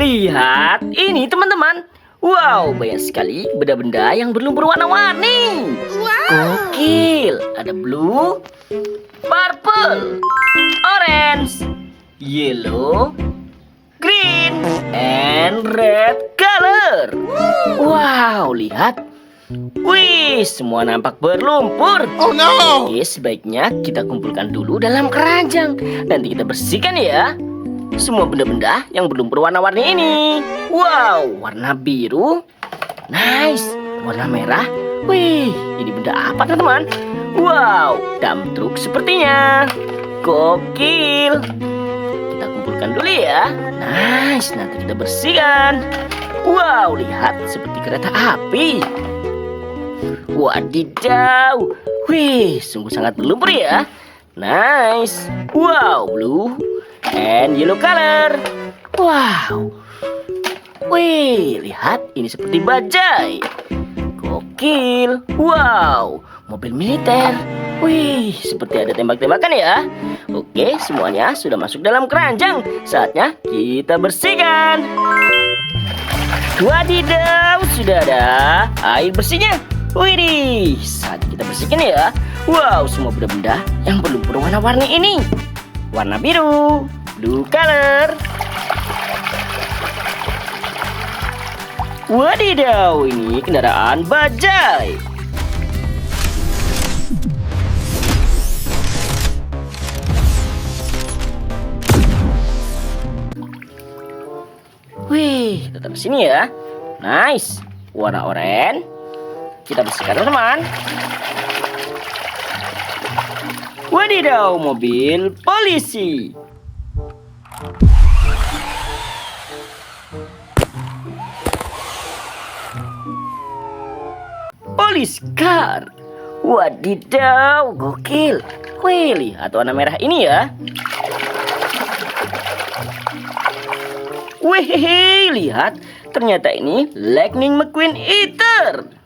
Lihat ini teman-teman. Wow, banyak sekali benda-benda yang berlumpur warna-warni. Gokil. Ada blue, purple, orange, yellow, green, and red color. Wow, lihat. Wih, semua nampak berlumpur. Oh no! Oke, sebaiknya kita kumpulkan dulu dalam keranjang. Nanti kita bersihkan ya. Semua benda-benda yang berlumpur warna-warni ini. Wow, warna biru. Nice. Warna merah. Wih, ini benda apa teman-teman? Wow, dump truck sepertinya. Gokil. Kita kumpulkan dulu ya. Nice, nanti kita bersihkan. Wow, lihat seperti kereta api. Wadidaw. Wih, sungguh sangat berlumpur ya. Nice. Wow, blue and yellow color. Wow. Wih, lihat ini seperti bajai. Gokil. Wow, mobil militer. Wih, seperti ada tembak-tembakan ya. Oke, semuanya sudah masuk dalam keranjang. Saatnya kita bersihkan. Wadidaw, sudah ada air bersihnya. Widih, saat kita bersihkan ya. Wow, semua benda-benda yang berlumpur warna-warni ini. Warna biru, blue color. Wadidaw, ini kendaraan bajai. Wih, tetap sini ya. Nice. Warna oranye. Kita bersihkan teman-teman. Wadidaw, mobil polisi. Police car. Wadidaw, gokil. Wih, lihat warna merah ini ya. Wih, lihat. Ternyata ini Lightning McQueen Eater.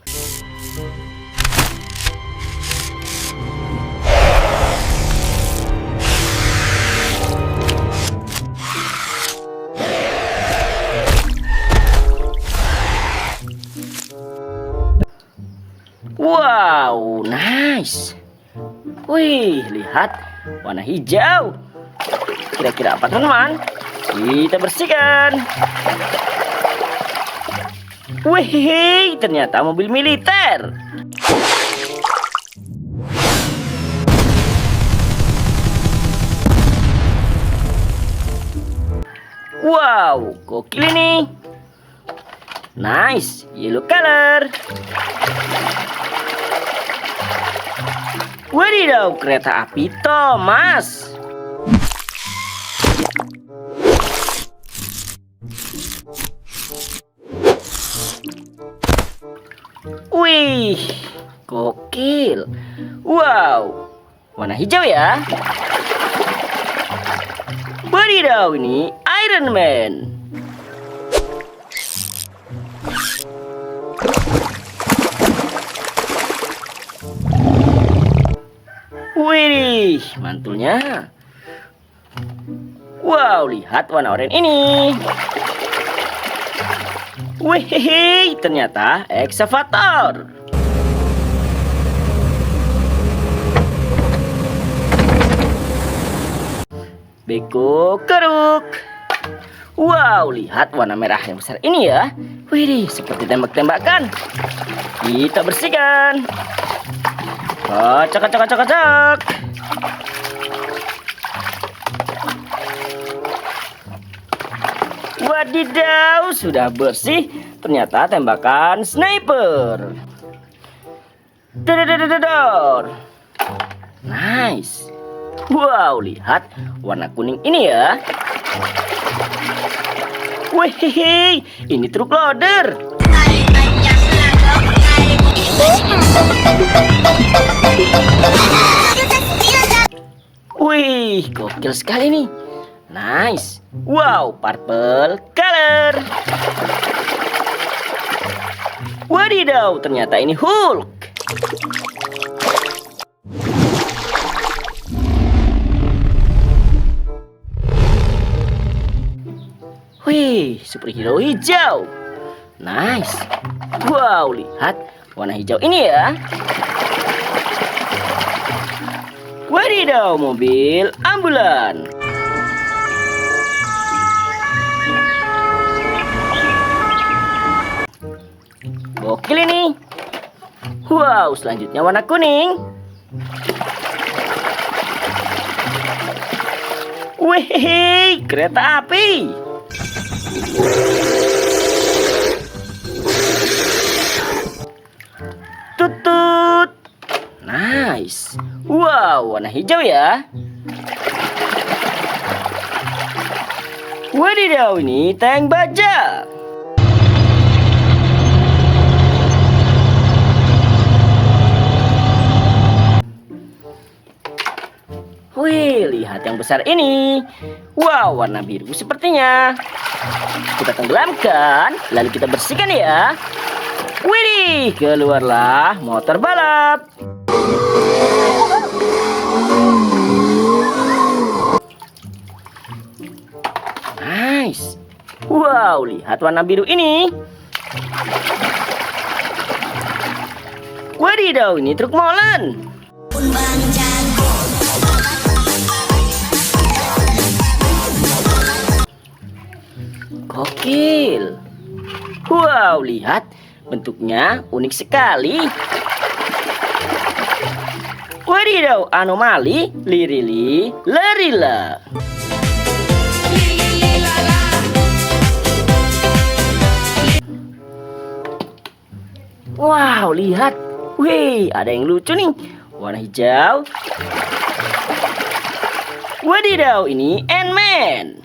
Wow, nice. Wih, lihat warna hijau. Kira-kira apa teman-teman? Kita bersihkan. Wih, ternyata mobil militer. Wow, gokil ini. Nice, yellow color. Wadidaw, kereta api Thomas. Wih, gokil. Wow, warna hijau ya. Wadidaw, ini Iron Man. Wih, mantulnya. Wow, lihat warna oranye ini. Wih, ternyata eksavator. Beko keruk. Wow, lihat warna merah yang besar ini ya. Wih, seperti tembak-tembakan. Kita bersihkan. Kocok, kocok, kocok, kocok. Wadidaw, sudah bersih. Ternyata tembakan sniper. Dadadadadador. Nice. Wow, lihat warna kuning ini ya. Wih, ini truk loader. Wih, gokil sekali nih. Nice. Wow, purple color. Wadidaw, ternyata ini Hulk. Wih, superhero hijau. Nice. Wow, lihat warna hijau ini ya. Wadidaw, mobil ambulan. Gokil ini. Wow, selanjutnya warna kuning. Wih, kereta api. Tutut. Nice. Wow, warna hijau ya. Wadidaw, ini tank baja. Wih, lihat yang besar ini. Wow, warna biru sepertinya. Kita tenggelamkan, lalu kita bersihkan ya. Widih, keluarlah motor balap. Nice. Wow, lihat warna biru ini. Wadidaw, ini truk molen. Gokil. Wow, lihat bentuknya unik sekali. Wadidaw, anomali, lirili, lerila. Wow, lihat. Wih, ada yang lucu nih. Warna hijau. Wadidaw, ini Ant-Man.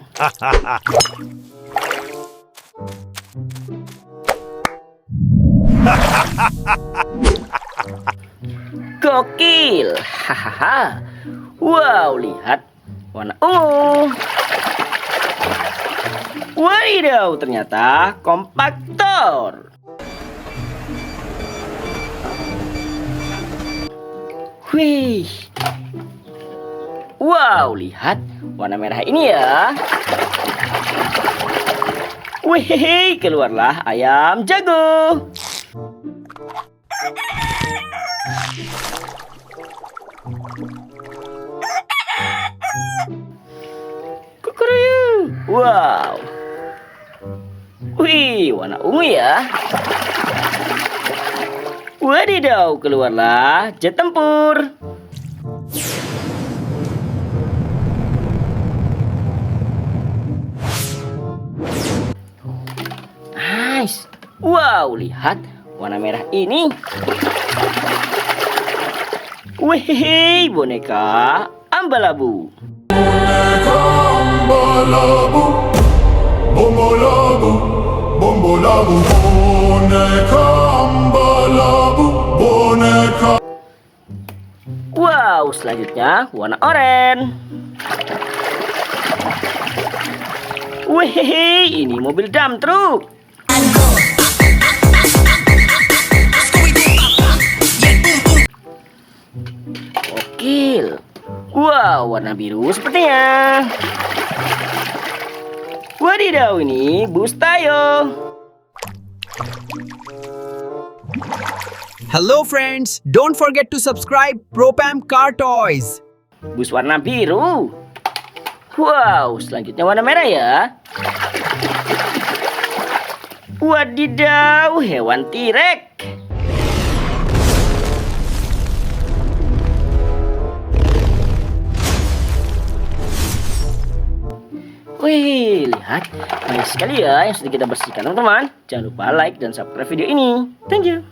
Gokil. Hahaha. Wow, lihat warna ungu. Wadidaw, ternyata kompaktor. Wih. Wow, lihat warna merah ini ya. Wih, keluarlah ayam jago. Kukuruyuk. Wow. Wih, warna ungu ya. Wadidaw, keluarlah jet tempur. Nice. Wow, lihat warna merah ini. Wih, boneka ambalabu. Boneka ambalabu, bombolabu, bombolabu, boneka ambalabu, boneka. Wow, selanjutnya warna oranye. Wih, ini mobil dump truck. Gokil. Wow, warna biru sepertinya. Wadidaw, ini bus Tayo. Hello friends, don't forget to subscribe Propam Car Toys. Bus warna biru. Wow, selanjutnya warna merah ya. Wadidaw, hewan T-Rex. Wih, lihat. Banyak sekali ya yang sudah kita bersihkan teman-teman. Jangan lupa like dan subscribe video ini. Thank you.